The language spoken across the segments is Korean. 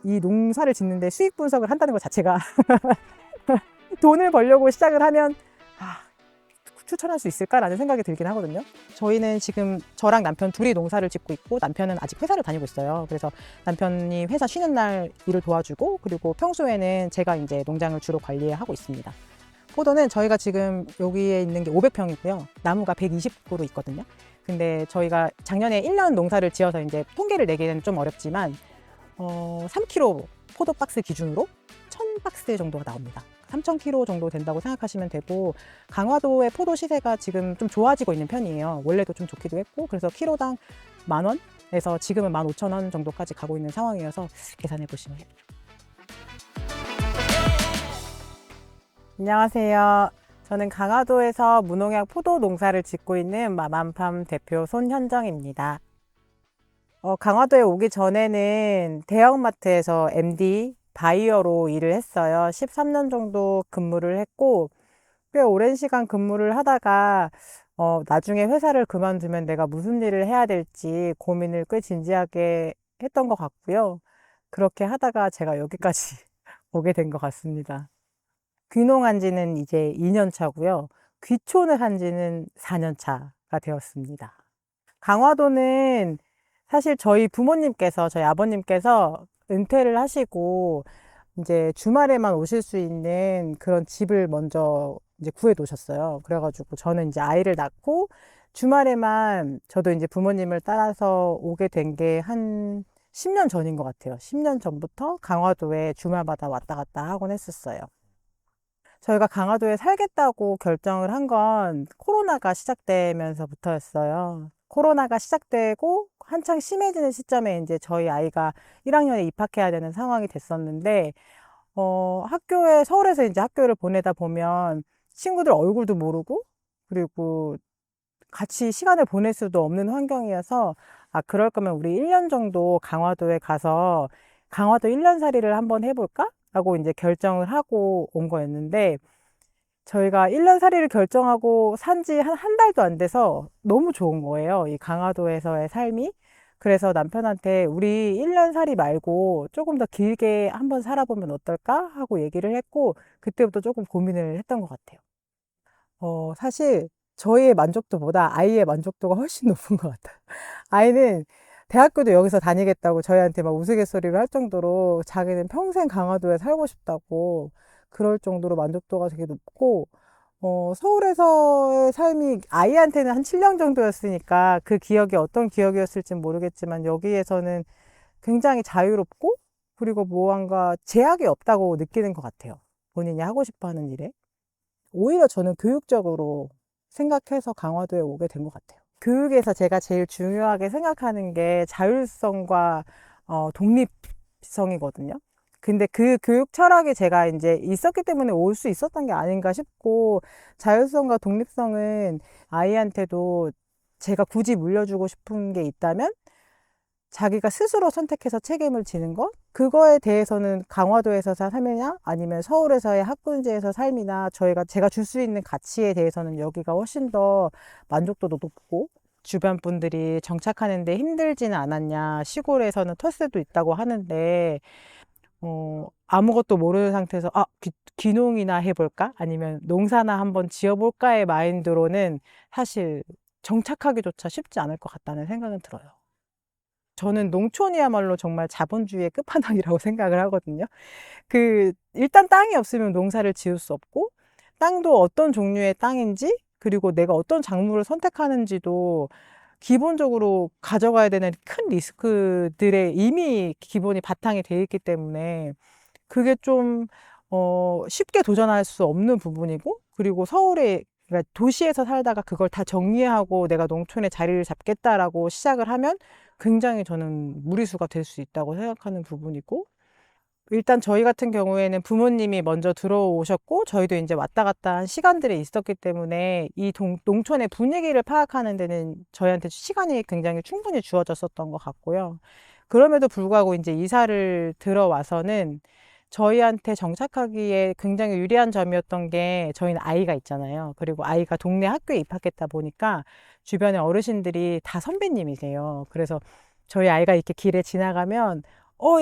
이 농사를 짓는데 수익 분석을 한다는 것 자체가 돈을 벌려고 시작을 하면 추천할 수 있을까라는 생각이 들긴 하거든요. 저희는 지금 저랑 남편 둘이 농사를 짓고 있고 남편은 아직 회사를 다니고 있어요. 그래서 남편이 회사 쉬는 날 일을 도와주고 그리고 평소에는 제가 이제 농장을 주로 관리하고 있습니다. 포도는 저희가 지금 여기에 있는 게 500평이고요. 나무가 120그루 있거든요. 근데 저희가 작년에 1년 농사를 지어서 이제 통계를 내기는 좀 어렵지만 3kg 포도 박스 기준으로 1000박스 정도가 나옵니다. 3000kg 정도 된다고 생각하시면 되고, 강화도의 포도 시세가 지금 좀 좋아지고 있는 편이에요. 원래도 좀 좋기도 했고, 그래서 키로당 10,000원에서 지금은 15,000원 정도까지 가고 있는 상황이어서 계산해 보시면 돼요. 안녕하세요. 저는 강화도에서 무농약 포도 농사를 짓고 있는 마맘팜 대표 손현정입니다. 강화도에 오기 전에는 대형마트에서 MD 바이어로 일을 했어요. 13년 정도 근무를 했고, 꽤 오랜 시간 근무를 하다가, 나중에 회사를 그만두면 내가 무슨 일을 해야 될지 고민을 꽤 진지하게 했던 것 같고요. 그렇게 하다가 제가 여기까지 오게 된 것 같습니다. 귀농한 지는 이제 2년 차고요. 귀촌을 한 지는 4년 차가 되었습니다. 강화도는 사실 저희 부모님께서, 저희 아버님께서 은퇴를 하시고 이제 주말에만 오실 수 있는 그런 집을 먼저 이제 구해 놓으셨어요. 그래가지고 저는 이제 아이를 낳고 주말에만 저도 이제 부모님을 따라서 오게 된 게 한 10년 전인 것 같아요. 10년 전부터 강화도에 주말마다 왔다 갔다 하곤 했었어요. 저희가 강화도에 살겠다고 결정을 한 건 코로나가 시작되면서부터였어요. 코로나가 시작되고 한창 심해지는 시점에 이제 저희 아이가 1학년에 입학해야 되는 상황이 됐었는데, 학교에, 서울에서 이제 학교를 보내다 보면 친구들 얼굴도 모르고, 그리고 같이 시간을 보낼 수도 없는 환경이어서, 그럴 거면 우리 1년 정도 강화도에 가서 강화도 1년 살이를 한번 해볼까? 라고 이제 결정을 하고 온 거였는데, 저희가 1년 살이를 결정하고 산지 한 달도 안 돼서 너무 좋은 거예요. 이 강화도에서의 삶이. 그래서 남편한테 우리 1년 살이 말고 조금 더 길게 한번 살아보면 어떨까? 하고 얘기를 했고, 그때부터 조금 고민을 했던 것 같아요. 사실 저희의 만족도보다 아이의 만족도가 훨씬 높은 것 같아요. 아이는 대학교도 여기서 다니겠다고 저희한테 막 우스갯소리를 할 정도로 자기는 평생 강화도에 살고 싶다고 그럴 정도로 만족도가 되게 높고, 서울에서의 삶이 아이한테는 한 7년 정도였으니까 그 기억이 어떤 기억이었을진 모르겠지만 여기에서는 굉장히 자유롭고 그리고 무언가 제약이 없다고 느끼는 것 같아요. 본인이 하고 싶어 하는 일에. 오히려 저는 교육적으로 생각해서 강화도에 오게 된 것 같아요. 교육에서 제가 제일 중요하게 생각하는 게 자율성과 독립성이거든요. 근데 그 교육 철학이 제가 이제 있었기 때문에 올 수 있었던 게 아닌가 싶고, 자율성과 독립성은 아이한테도 제가 굳이 물려주고 싶은 게 있다면 자기가 스스로 선택해서 책임을 지는 것? 그거에 대해서는 강화도에서 삶이냐 아니면 서울에서의 학군지에서 삶이나 제가 줄 수 있는 가치에 대해서는 여기가 훨씬 더 만족도도 높고, 주변 분들이 정착하는데 힘들지는 않았냐, 시골에서는 텃세도 있다고 하는데 아무것도 모르는 상태에서 귀농이나 해볼까? 아니면 농사나 한번 지어볼까의 마인드로는 사실 정착하기조차 쉽지 않을 것 같다는 생각은 들어요. 저는 농촌이야말로 정말 자본주의의 끝판왕이라고 생각을 하거든요. 일단 땅이 없으면 농사를 지을 수 없고, 땅도 어떤 종류의 땅인지, 그리고 내가 어떤 작물을 선택하는지도 기본적으로 가져가야 되는 큰 리스크들에 이미 기본이 바탕이 돼 있기 때문에 그게 좀, 쉽게 도전할 수 없는 부분이고, 그리고 그러니까 도시에서 살다가 그걸 다 정리하고 내가 농촌에 자리를 잡겠다라고 시작을 하면 굉장히 저는 무리수가 될 수 있다고 생각하는 부분이고, 일단 저희 같은 경우에는 부모님이 먼저 들어오셨고, 저희도 이제 왔다 갔다 한 시간들이 있었기 때문에 이 농촌의 분위기를 파악하는 데는 저희한테 시간이 굉장히 충분히 주어졌었던 것 같고요. 그럼에도 불구하고 이제 이사를 들어와서는 저희한테 정착하기에 굉장히 유리한 점이었던 게, 저희는 아이가 있잖아요. 그리고 아이가 동네 학교에 입학했다 보니까 주변에 어르신들이 다 선배님이세요. 그래서 저희 아이가 이렇게 길에 지나가면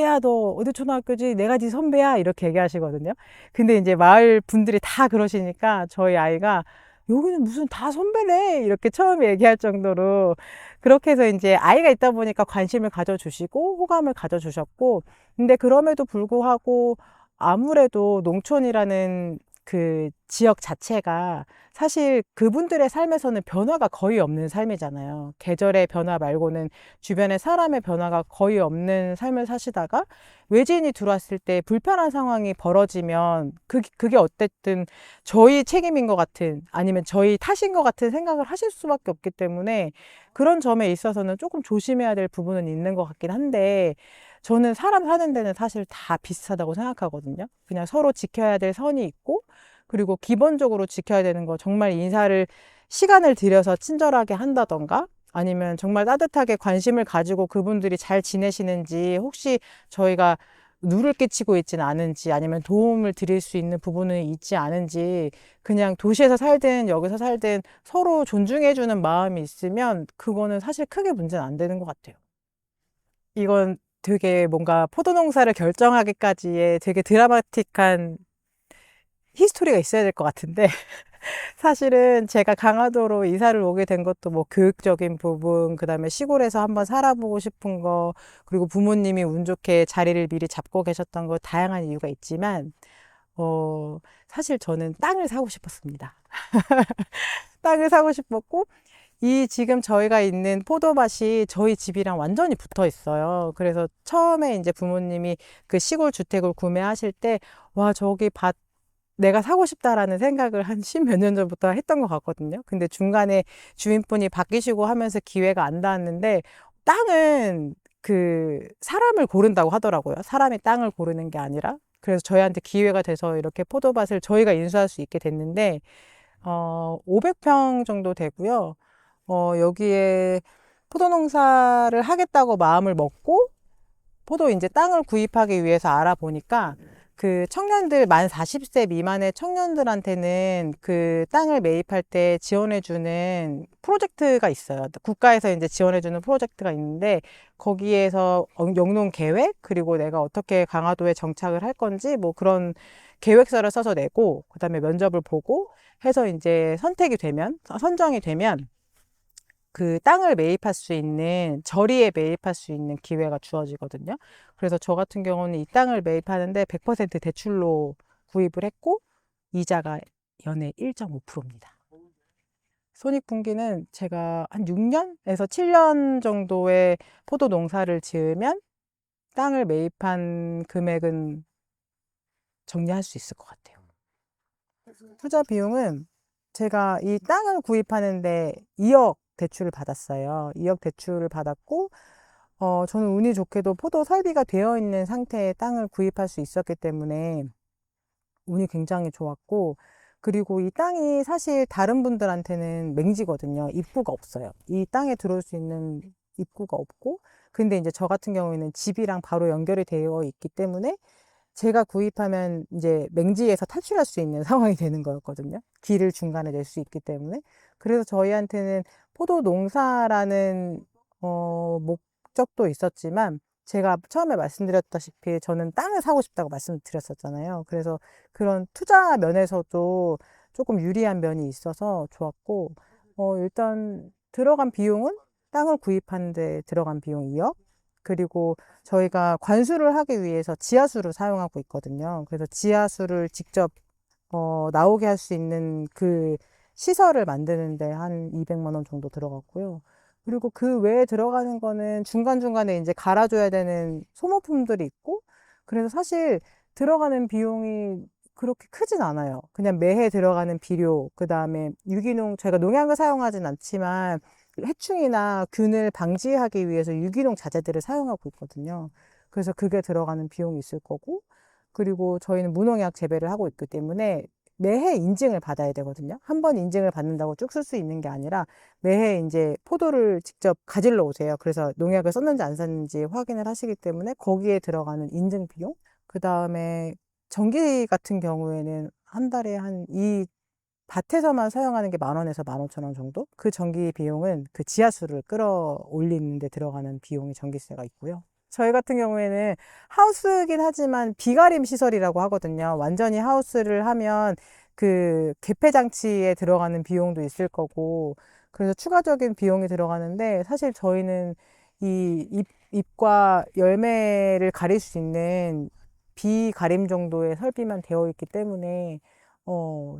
야, 너 어디 초등학교지? 내가 네 선배야. 이렇게 얘기하시거든요. 근데 이제 마을 분들이 다 그러시니까 저희 아이가 여기는 무슨 다 선배네. 이렇게 처음에 얘기할 정도로 그렇게 해서 이제 아이가 있다 보니까 관심을 가져주시고 호감을 가져주셨고, 근데 그럼에도 불구하고 아무래도 농촌이라는 그 지역 자체가 사실 그분들의 삶에서는 변화가 거의 없는 삶이잖아요. 계절의 변화 말고는 주변의 사람의 변화가 거의 없는 삶을 사시다가 외지인이 들어왔을 때 불편한 상황이 벌어지면 그게 어쨌든 저희 책임인 것 같은, 아니면 저희 탓인 것 같은 생각을 하실 수밖에 없기 때문에 그런 점에 있어서는 조금 조심해야 될 부분은 있는 것 같긴 한데, 저는 사람 사는 데는 사실 다 비슷하다고 생각하거든요. 그냥 서로 지켜야 될 선이 있고, 그리고 기본적으로 지켜야 되는 거, 정말 인사를 시간을 들여서 친절하게 한다던가, 아니면 정말 따뜻하게 관심을 가지고 그분들이 잘 지내시는지, 혹시 저희가 누를 끼치고 있지는 않은지, 아니면 도움을 드릴 수 있는 부분은 있지 않은지, 그냥 도시에서 살든 여기서 살든 서로 존중해주는 마음이 있으면 그거는 사실 크게 문제는 안 되는 것 같아요. 이건 되게 뭔가 포도 농사를 결정하기까지의 되게 드라마틱한 히스토리가 있어야 될 것 같은데, 사실은 제가 강화도로 이사를 오게 된 것도 뭐 교육적인 부분, 그다음에 시골에서 한번 살아보고 싶은 거, 그리고 부모님이 운 좋게 자리를 미리 잡고 계셨던 거, 다양한 이유가 있지만, 사실 저는 땅을 사고 싶었습니다. 땅을 사고 싶었고, 이 지금 저희가 있는 포도밭이 저희 집이랑 완전히 붙어 있어요. 그래서 처음에 이제 부모님이 그 시골 주택을 구매하실 때, 와, 저기 밭 내가 사고 싶다라는 생각을 한 십몇 년 전부터 했던 것 같거든요. 근데 중간에 주인분이 바뀌시고 하면서 기회가 안 닿았는데, 땅은 그 사람을 고른다고 하더라고요. 사람이 땅을 고르는 게 아니라. 그래서 저희한테 기회가 돼서 이렇게 포도밭을 저희가 인수할 수 있게 됐는데, 500평 정도 되고요. 여기에 포도 농사를 하겠다고 마음을 먹고 포도 이제 땅을 구입하기 위해서 알아보니까 그 청년들 만 40세 미만의 청년들한테는 그 땅을 매입할 때 지원해주는 프로젝트가 있어요. 국가에서 이제 지원해주는 프로젝트가 있는데, 거기에서 영농 계획, 그리고 내가 어떻게 강화도에 정착을 할 건지 뭐 그런 계획서를 써서 내고, 그다음에 면접을 보고 해서 이제 선택이 되면, 선정이 되면 그 땅을 매입할 수 있는, 저리에 매입할 수 있는 기회가 주어지거든요. 그래서 저 같은 경우는 이 땅을 매입하는데 100% 대출로 구입을 했고, 이자가 연에 1.5%입니다. 손익분기는 제가 한 6년에서 7년 정도의 포도 농사를 지으면 땅을 매입한 금액은 정리할 수 있을 것 같아요. 투자 비용은 제가 이 땅을 구입하는데 2억 대출을 받았어요. 2억 대출을 받았고, 저는 운이 좋게도 포도 설비가 되어 있는 상태의 땅을 구입할 수 있었기 때문에 운이 굉장히 좋았고, 그리고 이 땅이 사실 다른 분들한테는 맹지거든요. 입구가 없어요. 이 땅에 들어올 수 있는 입구가 없고, 근데 이제 저 같은 경우에는 집이랑 바로 연결이 되어 있기 때문에 제가 구입하면 이제 맹지에서 탈출할 수 있는 상황이 되는 거였거든요. 길을 중간에 낼 수 있기 때문에. 그래서 저희한테는 포도 농사라는 목적도 있었지만, 제가 처음에 말씀드렸다시피 저는 땅을 사고 싶다고 말씀드렸었잖아요. 그래서 그런 투자 면에서도 조금 유리한 면이 있어서 좋았고, 일단 들어간 비용은 땅을 구입하는 데 들어간 비용 2억, 그리고 저희가 관수를 하기 위해서 지하수를 사용하고 있거든요. 그래서 지하수를 직접 나오게 할 수 있는 그 시설을 만드는데 한 200만 원 정도 들어갔고요. 그리고 그 외에 들어가는 거는 중간중간에 이제 갈아줘야 되는 소모품들이 있고, 그래서 사실 들어가는 비용이 그렇게 크진 않아요. 그냥 매해 들어가는 비료, 그 다음에 유기농, 제가 농약을 사용하진 않지만 해충이나 균을 방지하기 위해서 유기농 자재들을 사용하고 있거든요. 그래서 그게 들어가는 비용이 있을 거고, 그리고 저희는 무농약 재배를 하고 있기 때문에 매해 인증을 받아야 되거든요. 한 번 인증을 받는다고 쭉 쓸 수 있는 게 아니라 매해 이제 포도를 직접 가지러 오세요. 그래서 농약을 썼는지 안 썼는지 확인을 하시기 때문에 거기에 들어가는 인증 비용, 그 다음에 전기 같은 경우에는 한 달에 한 이 밭에서만 사용하는 게 10,000원에서 15,000원 정도? 그 전기 비용은 그 지하수를 끌어올리는 데 들어가는 비용이 전기세가 있고요. 저희 같은 경우에는 하우스긴 하지만 비가림 시설이라고 하거든요. 완전히 하우스를 하면 그 개폐 장치에 들어가는 비용도 있을 거고, 그래서 추가적인 비용이 들어가는데, 사실 저희는 잎과 열매를 가릴 수 있는 비가림 정도의 설비만 되어 있기 때문에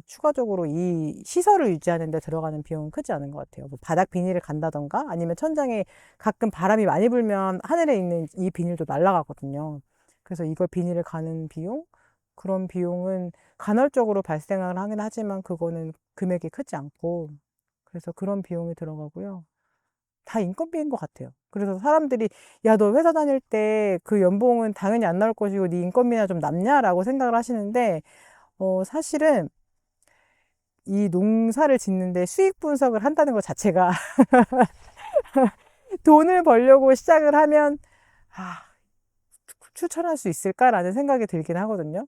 추가적으로 이 시설을 유지하는 데 들어가는 비용은 크지 않은 것 같아요. 뭐 바닥 비닐을 간다던가 아니면 천장에 가끔 바람이 많이 불면 하늘에 있는 이 비닐도 날아가거든요. 그래서 이걸 비닐을 가는 비용? 그런 비용은 간헐적으로 발생을 하긴 하지만 그거는 금액이 크지 않고 그래서 그런 비용이 들어가고요. 다 인건비인 것 같아요. 그래서 사람들이 야, 너 회사 다닐 때 그 연봉은 당연히 안 나올 것이고 네 인건비나 좀 남냐라고 생각을 하시는데 사실은 이 농사를 짓는데 수익 분석을 한다는 것 자체가 돈을 벌려고 시작을 하면 아, 추천할 수 있을까라는 생각이 들긴 하거든요.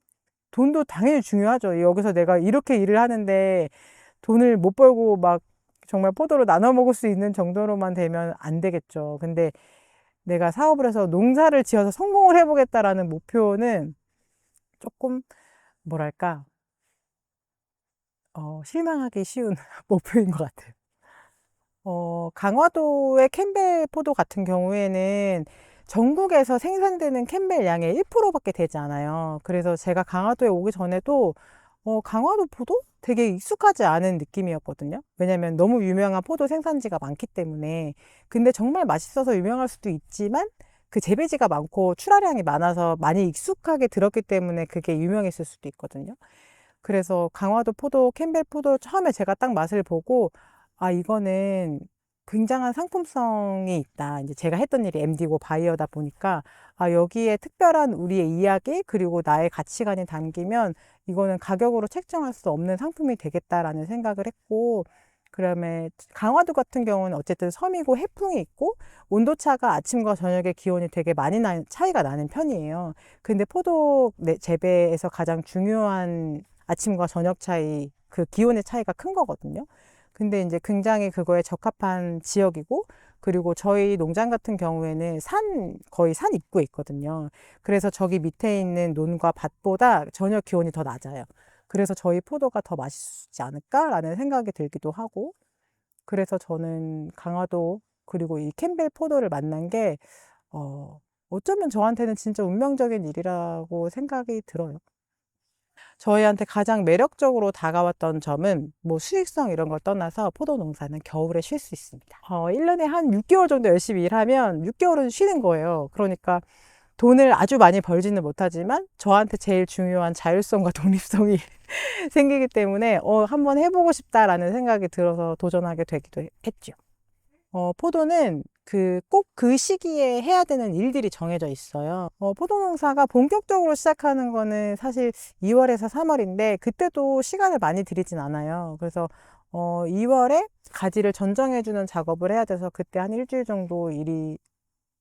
돈도 당연히 중요하죠. 여기서 내가 이렇게 일을 하는데 돈을 못 벌고 막 정말 포도로 나눠 먹을 수 있는 정도로만 되면 안 되겠죠. 근데 내가 사업을 해서 농사를 지어서 성공을 해보겠다라는 목표는 조금 뭐랄까 실망하기 쉬운 목표인 것 같아요. 강화도의 캠벨 포도 같은 경우에는 전국에서 생산되는 캠벨 양의 1%밖에 되지 않아요. 그래서 제가 강화도에 오기 전에도 강화도 포도? 되게 익숙하지 않은 느낌이었거든요. 왜냐면 너무 유명한 포도 생산지가 많기 때문에. 근데 정말 맛있어서 유명할 수도 있지만 그 재배지가 많고 출하량이 많아서 많이 익숙하게 들었기 때문에 그게 유명했을 수도 있거든요. 그래서 강화도 포도, 캠벨 포도 처음에 제가 딱 맛을 보고 아, 이거는 굉장한 상품성이 있다. 이제 제가 했던 일이 MD고 바이어다 보니까 아, 여기에 특별한 우리의 이야기 그리고 나의 가치관이 담기면 이거는 가격으로 책정할 수 없는 상품이 되겠다라는 생각을 했고 그다음에 강화도 같은 경우는 어쨌든 섬이고 해풍이 있고 온도차가 아침과 저녁의 기온이 되게 많이 차이가 나는 편이에요. 근데 포도 재배에서 가장 중요한 아침과 저녁 차이, 그 기온의 차이가 큰 거거든요. 근데 이제 굉장히 그거에 적합한 지역이고, 그리고 저희 농장 같은 경우에는 거의 산 입구에 있거든요. 그래서 저기 밑에 있는 논과 밭보다 저녁 기온이 더 낮아요. 그래서 저희 포도가 더 맛있지 않을까라는 생각이 들기도 하고, 그래서 저는 강화도, 그리고 이 캠벨 포도를 만난 게, 어쩌면 저한테는 진짜 운명적인 일이라고 생각이 들어요. 저희한테 가장 매력적으로 다가왔던 점은 뭐 수익성 이런 걸 떠나서 포도 농사는 겨울에 쉴 수 있습니다. 1년에 한 6개월 정도 열심히 일하면 6개월은 쉬는 거예요. 그러니까 돈을 아주 많이 벌지는 못하지만 저한테 제일 중요한 자율성과 독립성이 생기기 때문에 한번 해보고 싶다라는 생각이 들어서 도전하게 되기도 했죠. 포도는 꼭 그 시기에 해야 되는 일들이 정해져 있어요. 포도 농사가 본격적으로 시작하는 거는 사실 2월에서 3월인데, 그때도 시간을 많이 들이진 않아요. 그래서, 2월에 가지를 전정해주는 작업을 해야 돼서 그때 한 일주일 정도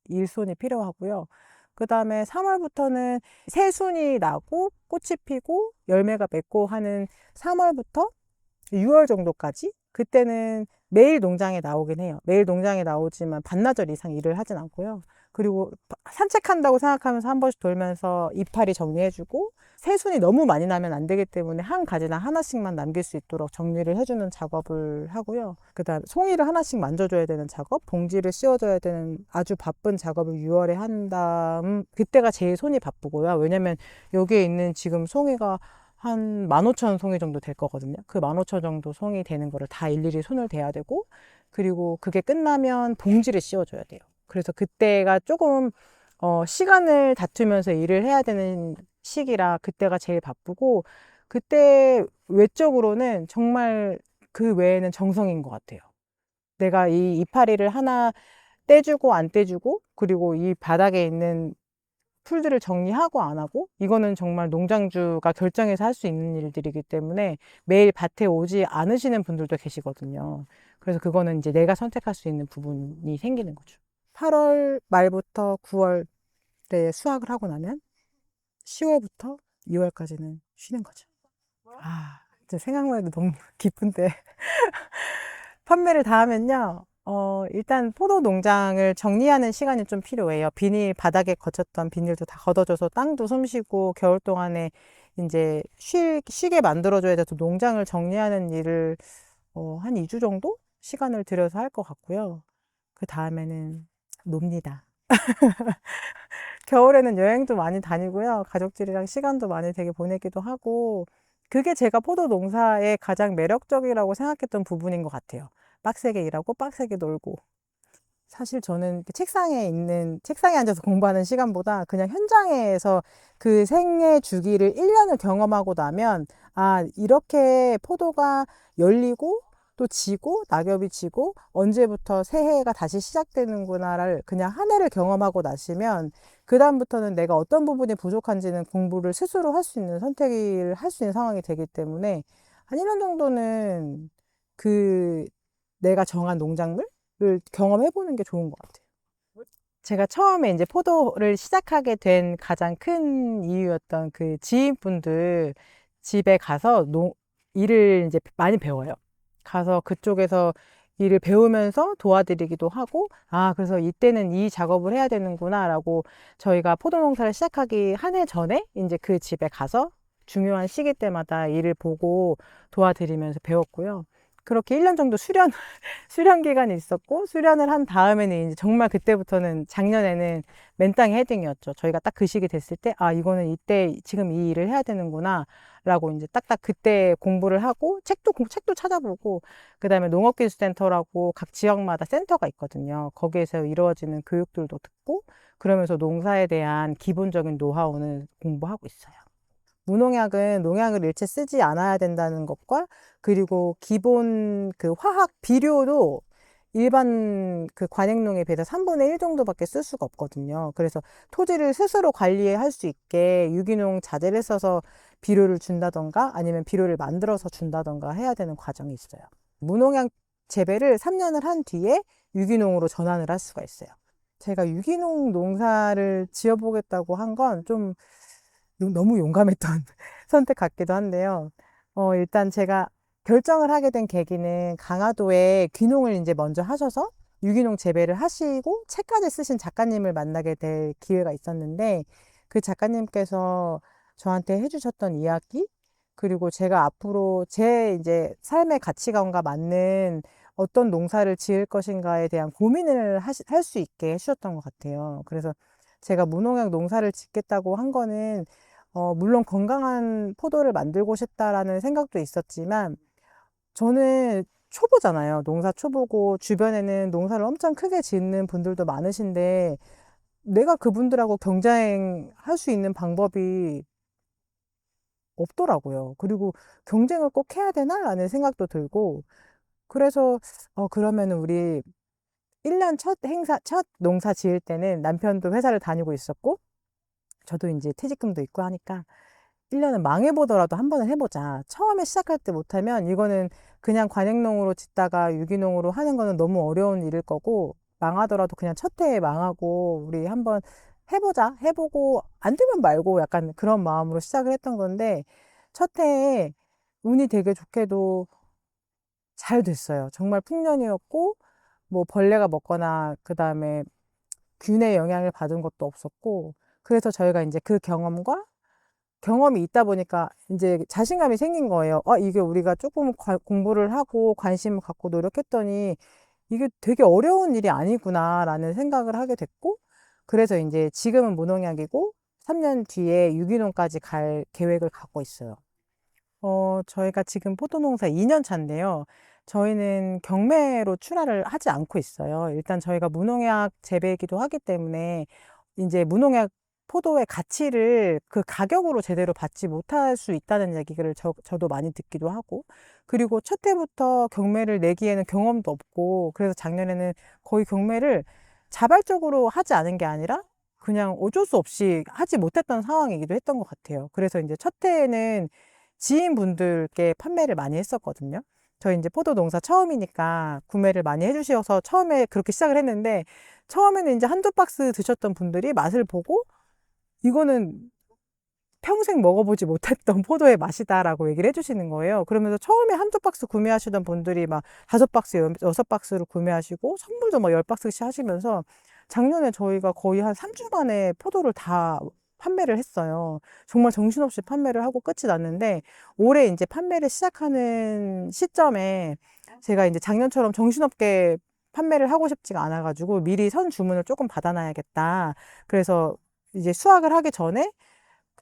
일손이 필요하고요. 그 다음에 3월부터는 새순이 나고, 꽃이 피고, 열매가 맺고 하는 3월부터 6월 정도까지 그때는 매일 농장에 나오긴 해요. 매일 농장에 나오지만 반나절 이상 일을 하진 않고요. 그리고 산책한다고 생각하면서 한 번씩 돌면서 이파리 정리해주고 새순이 너무 많이 나면 안 되기 때문에 한 가지나 하나씩만 남길 수 있도록 정리를 해주는 작업을 하고요. 그다음 송이를 하나씩 만져줘야 되는 작업, 봉지를 씌워줘야 되는 아주 바쁜 작업을 6월에 한 다음 그때가 제일 손이 바쁘고요. 왜냐면 여기에 있는 지금 송이가 한 15,000 송이 정도 될 거거든요. 그 15,000 정도 송이 되는 거를 다 일일이 손을 대야 되고, 그리고 그게 끝나면 봉지를 씌워줘야 돼요. 그래서 그때가 조금, 시간을 다투면서 일을 해야 되는 시기라 그때가 제일 바쁘고, 그때 외적으로는 정말 그 외에는 정성인 것 같아요. 내가 이 이파리를 하나 떼주고 안 떼주고, 그리고 이 바닥에 있는 풀들을 정리하고 안 하고 이거는 정말 농장주가 결정해서 할 수 있는 일들이기 때문에 매일 밭에 오지 않으시는 분들도 계시거든요. 그래서 그거는 이제 내가 선택할 수 있는 부분이 생기는 거죠. 8월 말부터 9월에 수확을 하고 나면 10월부터 2월까지는 쉬는 거죠. 아, 이제 생각만 해도 너무 기쁜데 판매를 다 하면요. 일단 포도 농장을 정리하는 시간이 좀 필요해요. 비닐, 바닥에 거쳤던 비닐도 다 걷어줘서 땅도 숨쉬고 겨울 동안에 이제 쉬게 만들어줘야 돼서 농장을 정리하는 일을 한 2주 정도 시간을 들여서 할 것 같고요. 그 다음에는 놉니다. 겨울에는 여행도 많이 다니고요. 가족들이랑 시간도 많이 되게 보내기도 하고, 그게 제가 포도 농사의 가장 매력적이라고 생각했던 부분인 것 같아요. 빡세게 일하고 빡세게 놀고. 사실 저는 그 책상에 앉아서 공부하는 시간보다 그냥 현장에서 그 생애 주기를 1년을 경험하고 나면, 아, 이렇게 포도가 열리고 또 지고 낙엽이 지고 언제부터 새해가 다시 시작되는구나를 그냥 한 해를 경험하고 나시면 그다음부터는 내가 어떤 부분이 부족한지는 공부를 스스로 할 수 있는 선택을 할 수 있는 상황이 되기 때문에 한 1년 정도는 그 내가 정한 농작물 를 경험해 보는 게 좋은 것 같아요. 제가 처음에 이제 포도를 시작하게 된 가장 큰 이유였던 그 지인분들 집에 가서 일을 이제 많이 배워요. 가서 그쪽에서 일을 배우면서 도와드리기도 하고, 아, 그래서 이때는 이 작업을 해야 되는구나라고 저희가 포도 농사를 시작하기 한 해 전에 이제 그 집에 가서 중요한 시기 때마다 일을 보고 도와드리면서 배웠고요. 그렇게 1년 정도 수련 기간이 있었고, 수련을 한 다음에는 이제 정말 그때부터는 작년에는 맨땅에 헤딩이었죠. 저희가 딱 그 시기 됐을 때, 아, 이거는 이때 지금 이 일을 해야 되는구나. 라고 이제 딱딱 그때 공부를 하고, 책도 찾아보고, 그 다음에 농업기술센터라고 각 지역마다 센터가 있거든요. 거기에서 이루어지는 교육들도 듣고, 그러면서 농사에 대한 기본적인 노하우는 공부하고 있어요. 무농약은 농약을 일체 쓰지 않아야 된다는 것과 그리고 기본 그 화학 비료도 일반 그 관행농에 비해서 3분의 1 정도밖에 쓸 수가 없거든요. 그래서 토지를 스스로 관리할 수 있게 유기농 자재를 써서 비료를 준다던가 아니면 비료를 만들어서 준다던가 해야 되는 과정이 있어요. 무농약 재배를 3년을 한 뒤에 유기농으로 전환을 할 수가 있어요. 제가 유기농 농사를 지어보겠다고 한 건 좀 너무 용감했던 선택 같기도 한데요. 일단 제가 결정을 하게 된 계기는 강화도에 귀농을 이제 먼저 하셔서 유기농 재배를 하시고 책까지 쓰신 작가님을 만나게 될 기회가 있었는데 그 작가님께서 저한테 해주셨던 이야기 그리고 제가 앞으로 제 이제 삶의 가치관과 맞는 어떤 농사를 지을 것인가에 대한 고민을 할 수 있게 해주셨던 것 같아요. 그래서 제가 무농약 농사를 짓겠다고 한 거는 물론 건강한 포도를 만들고 싶다라는 생각도 있었지만 저는 초보잖아요. 농사 초보고 주변에는 농사를 엄청 크게 짓는 분들도 많으신데 내가 그분들하고 경쟁할 수 있는 방법이 없더라고요. 그리고 경쟁을 꼭 해야 되나라는 생각도 들고 그래서 그러면은 우리 1년 첫 농사 지을 때는 남편도 회사를 다니고 있었고 저도 이제 퇴직금도 있고 하니까 1년은 망해보더라도 한 번은 해보자. 처음에 시작할 때 못하면 이거는 그냥 관행농으로 짓다가 유기농으로 하는 거는 너무 어려운 일일 거고 망하더라도 그냥 첫 해에 망하고 우리 한번 해보자. 해보고 안 되면 말고 약간 그런 마음으로 시작을 했던 건데 첫 해에 운이 되게 좋게도 잘 됐어요. 정말 풍년이었고 뭐 벌레가 먹거나 그다음에 균의 영향을 받은 것도 없었고 그래서 저희가 이제 그 경험이 있다 보니까 이제 자신감이 생긴 거예요. 이게 우리가 조금 공부를 하고 관심을 갖고 노력했더니 이게 되게 어려운 일이 아니구나라는 생각을 하게 됐고, 그래서 이제 지금은 무농약이고 3년 뒤에 유기농까지 갈 계획을 갖고 있어요. 저희가 지금 포도농사 2년 차인데요. 저희는 경매로 출하를 하지 않고 있어요. 일단 저희가 무농약 재배이기도 하기 때문에 이제 무농약 포도의 가치를 그 가격으로 제대로 받지 못할 수 있다는 얘기를 저도 많이 듣기도 하고 그리고 첫 해부터 경매를 내기에는 경험도 없고 그래서 작년에는 거의 경매를 자발적으로 하지 않은 게 아니라 그냥 어쩔 수 없이 하지 못했던 상황이기도 했던 것 같아요. 그래서 이제 첫 해에는 지인분들께 판매를 많이 했었거든요. 저희 이제 포도 농사 처음이니까 구매를 많이 해주셔서 처음에 그렇게 시작을 했는데 처음에는 이제 한두 박스 드셨던 분들이 맛을 보고 이거는 평생 먹어보지 못했던 포도의 맛이다라고 얘기를 해주시는 거예요. 그러면서 처음에 한두 박스 구매하시던 분들이 막 5박스, 6박스를 구매하시고 선물도 막 10박스씩 하시면서 작년에 저희가 거의 한 3주 만에 포도를 다 판매를 했어요. 정말 정신없이 판매를 하고 끝이 났는데 올해 이제 판매를 시작하는 시점에 제가 이제 작년처럼 정신없게 판매를 하고 싶지가 않아가지고 미리 선 주문을 조금 받아놔야겠다. 그래서 이제 수확을 하기 전에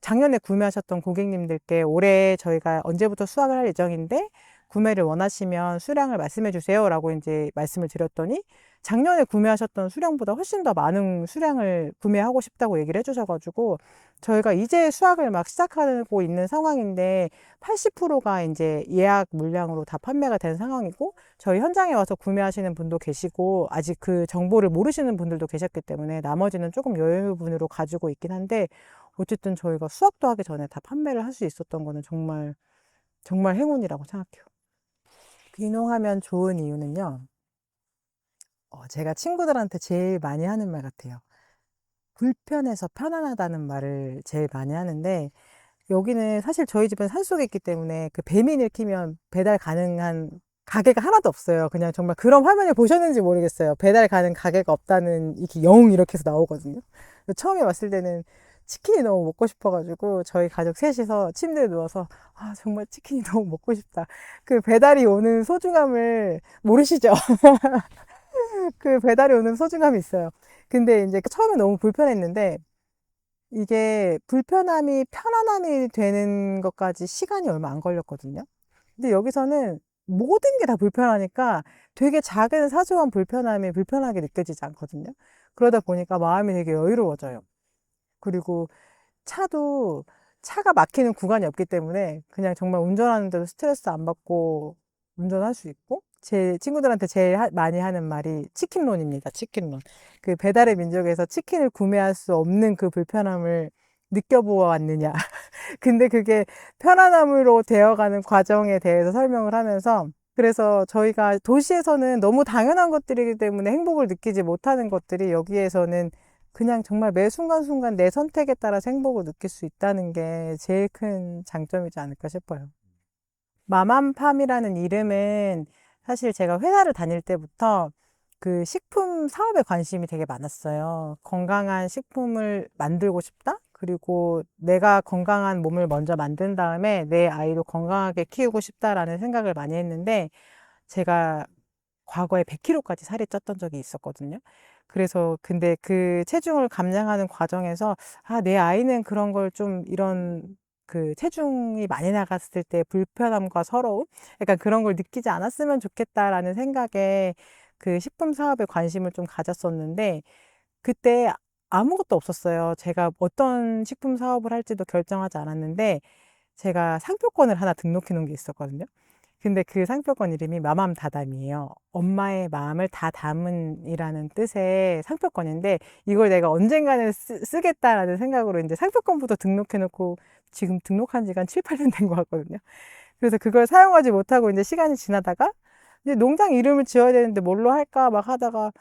작년에 구매하셨던 고객님들께 올해 저희가 언제부터 수확을 할 예정인데 구매를 원하시면 수량을 말씀해 주세요 라고 이제 말씀을 드렸더니 작년에 구매하셨던 수량보다 훨씬 더 많은 수량을 구매하고 싶다고 얘기를 해주셔가지고 저희가 이제 수확을 막 시작하고 있는 상황인데 80%가 이제 예약 물량으로 다 판매가 된 상황이고 저희 현장에 와서 구매하시는 분도 계시고 아직 그 정보를 모르시는 분들도 계셨기 때문에 나머지는 조금 여유분으로 가지고 있긴 한데 어쨌든 저희가 수확도 하기 전에 다 판매를 할 수 있었던 거는 정말 정말 행운이라고 생각해요. 귀농하면 좋은 이유는요. 제가 친구들한테 제일 많이 하는 말 같아요. 불편해서 편안하다는 말을 제일 많이 하는데 여기는 사실 저희 집은 산속에 있기 때문에 그 배민을 키면 배달 가능한 가게가 하나도 없어요. 그냥 정말 그런 화면을 보셨는지 모르겠어요. 배달 가는 가게가 없다는 이렇게 영 이렇게 해서 나오거든요. 처음에 왔을 때는 치킨이 너무 먹고 싶어가지고 저희 가족 셋이서 침대에 누워서 아 정말 치킨이 너무 먹고 싶다. 그 배달이 오는 소중함을 모르시죠? 그 배달이 오는 소중함이 있어요. 근데 이제 처음에 너무 불편했는데 이게 불편함이 편안함이 되는 것까지 시간이 얼마 안 걸렸거든요. 근데 여기서는 모든 게 다 불편하니까 되게 작은 사소한 불편함이 불편하게 느껴지지 않거든요. 그러다 보니까 마음이 되게 여유로워져요. 그리고 차도 차가 막히는 구간이 없기 때문에 그냥 정말 운전하는데도 스트레스 안 받고 운전할 수 있고 제 친구들한테 제일 많이 하는 말이 치킨론입니다. 치킨론. 그 배달의 민족에서 치킨을 구매할 수 없는 그 불편함을 느껴보았느냐. 근데 그게 편안함으로 되어가는 과정에 대해서 설명을 하면서 그래서 저희가 도시에서는 너무 당연한 것들이기 때문에 행복을 느끼지 못하는 것들이 여기에서는 그냥 정말 매 순간순간 내 선택에 따라서 행복을 느낄 수 있다는 게 제일 큰 장점이지 않을까 싶어요. 마맘팜이라는 이름은 사실 제가 회사를 다닐 때부터 그 식품 사업에 관심이 되게 많았어요. 건강한 식품을 만들고 싶다? 그리고 내가 건강한 몸을 먼저 만든 다음에 내 아이도 건강하게 키우고 싶다라는 생각을 많이 했는데 제가 과거에 100kg까지 살이 쪘던 적이 있었거든요. 그래서 근데 그 체중을 감량하는 과정에서 아, 내 아이는 그런 걸 좀 이런 그 체중이 많이 나갔을 때 불편함과 서러움? 약간 그런 걸 느끼지 않았으면 좋겠다라는 생각에 그 식품 사업에 관심을 좀 가졌었는데 그때 아무것도 없었어요. 제가 어떤 식품 사업을 할지도 결정하지 않았는데 제가 상표권을 하나 등록해 놓은 게 있었거든요. 근데 그 상표권 이름이 마맘 다담이에요. 엄마의 마음을 다 담은이라는 뜻의 상표권인데 이걸 내가 언젠가는 쓰겠다라는 생각으로 이제 상표권부터 등록해 놓고 지금 등록한 지가 한 7, 8년 된 것 같거든요. 그래서 그걸 사용하지 못하고 이제 시간이 지나다가 이제 농장 이름을 지어야 되는데 뭘로 할까 막 하다가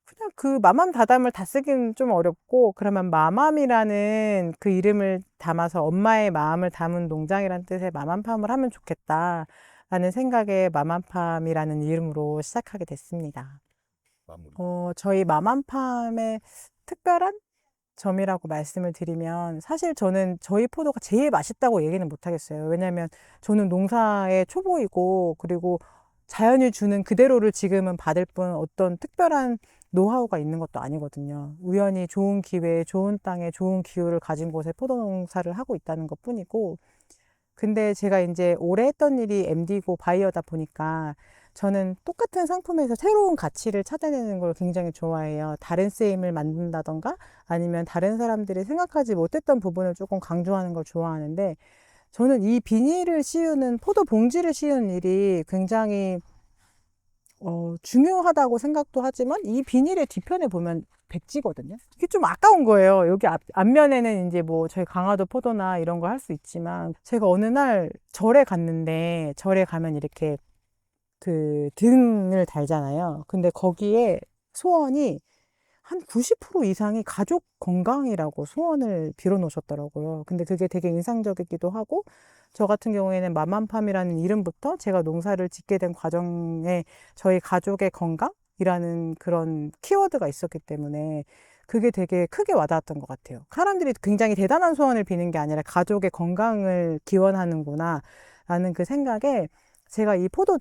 그냥 그 마맘 다담을 다 쓰기는 좀 어렵고 그러면 마맘이라는 그 이름을 담아서 엄마의 마음을 담은 농장이라는 뜻의 마맘팜을 하면 좋겠다 라는 생각에 마맘팜이라는 이름으로 시작하게 됐습니다. 저희 마맘팜의 특별한 점이라고 말씀을 드리면 사실 저는 저희 포도가 제일 맛있다고 얘기는 못 하겠어요. 왜냐하면 저는 농사의 초보이고 그리고 자연이 주는 그대로를 지금은 받을 뿐 어떤 특별한 노하우가 있는 것도 아니거든요. 우연히 좋은 기회에 좋은 땅에 좋은 기후를 가진 곳에 포도 농사를 하고 있다는 것 뿐이고 근데 제가 이제 오래 했던 일이 MD고 바이어다 보니까 저는 똑같은 상품에서 새로운 가치를 찾아내는 걸 굉장히 좋아해요. 다른 쓰임을 만든다던가 아니면 다른 사람들이 생각하지 못했던 부분을 조금 강조하는 걸 좋아하는데 저는 이 비닐을 씌우는 포도 봉지를 씌우는 일이 굉장히 중요하다고 생각도 하지만 이 비닐의 뒤편에 보면 백지거든요. 이게 좀 아까운 거예요. 여기 앞면에는 이제 뭐 저희 강화도 포도나 이런 거 할 수 있지만 제가 어느 날 절에 갔는데 절에 가면 이렇게 그 등을 달잖아요. 근데 거기에 소원이 한 90% 이상이 가족 건강이라고 소원을 빌어 놓으셨더라고요. 근데 그게 되게 인상적이기도 하고, 저 같은 경우에는 맘맘팜이라는 이름부터 제가 농사를 짓게 된 과정에 저희 가족의 건강이라는 그런 키워드가 있었기 때문에 그게 되게 크게 와닿았던 것 같아요. 사람들이 굉장히 대단한 소원을 비는 게 아니라 가족의 건강을 기원하는구나 라는 그 생각에 제가 이 포도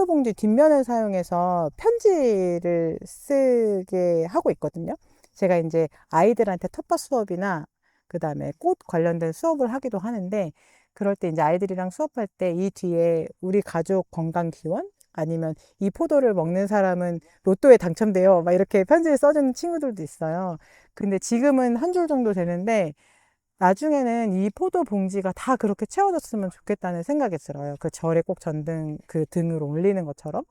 봉지 뒷면을 사용해서 편지를 쓰게 하고 있거든요. 제가 이제 아이들한테 텃밭 수업이나 그다음에 꽃 관련된 수업을 하기도 하는데, 그럴 때 이제 아이들이랑 수업할 때 이 뒤에 우리 가족 건강 기원 아니면 이 포도를 먹는 사람은 로또에 당첨돼요, 막 이렇게 편지를 써주는 친구들도 있어요. 근데 지금은 한 줄 정도 되는데 나중에는 이 포도 봉지가 다 그렇게 채워졌으면 좋겠다는 생각이 들어요. 그 절에 꼭 전등 그 등으로 올리는 것처럼.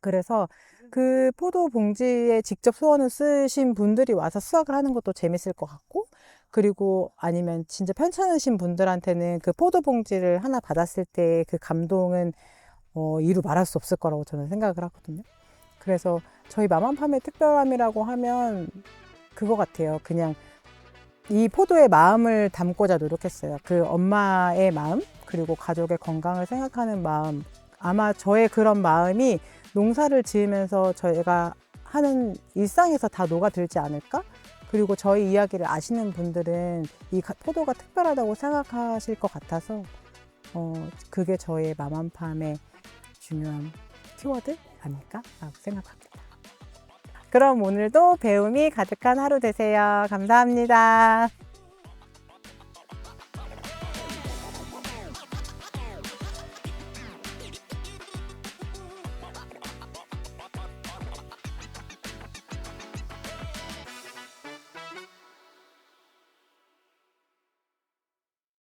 그래서 그 포도 봉지에 직접 소원을 쓰신 분들이 와서 수확을 하는 것도 재밌을 것 같고, 그리고 아니면 진짜 편찮으신 분들한테는 그 포도 봉지를 하나 받았을 때 그 감동은 이루 말할 수 없을 거라고 저는 생각을 하거든요. 그래서 저희 마맘팜의 특별함이라고 하면 그거 같아요. 그냥 이 포도의 마음을 담고자 노력했어요. 그 엄마의 마음, 그리고 가족의 건강을 생각하는 마음. 아마 저의 그런 마음이 농사를 지으면서 저희가 하는 일상에서 다 녹아들지 않을까? 그리고 저희 이야기를 아시는 분들은 이 포도가 특별하다고 생각하실 것 같아서 그게 저의 마맘팜의 중요한 키워드 아닐까라고 생각합니다. 그럼 오늘도 배움이 가득한 하루 되세요. 감사합니다.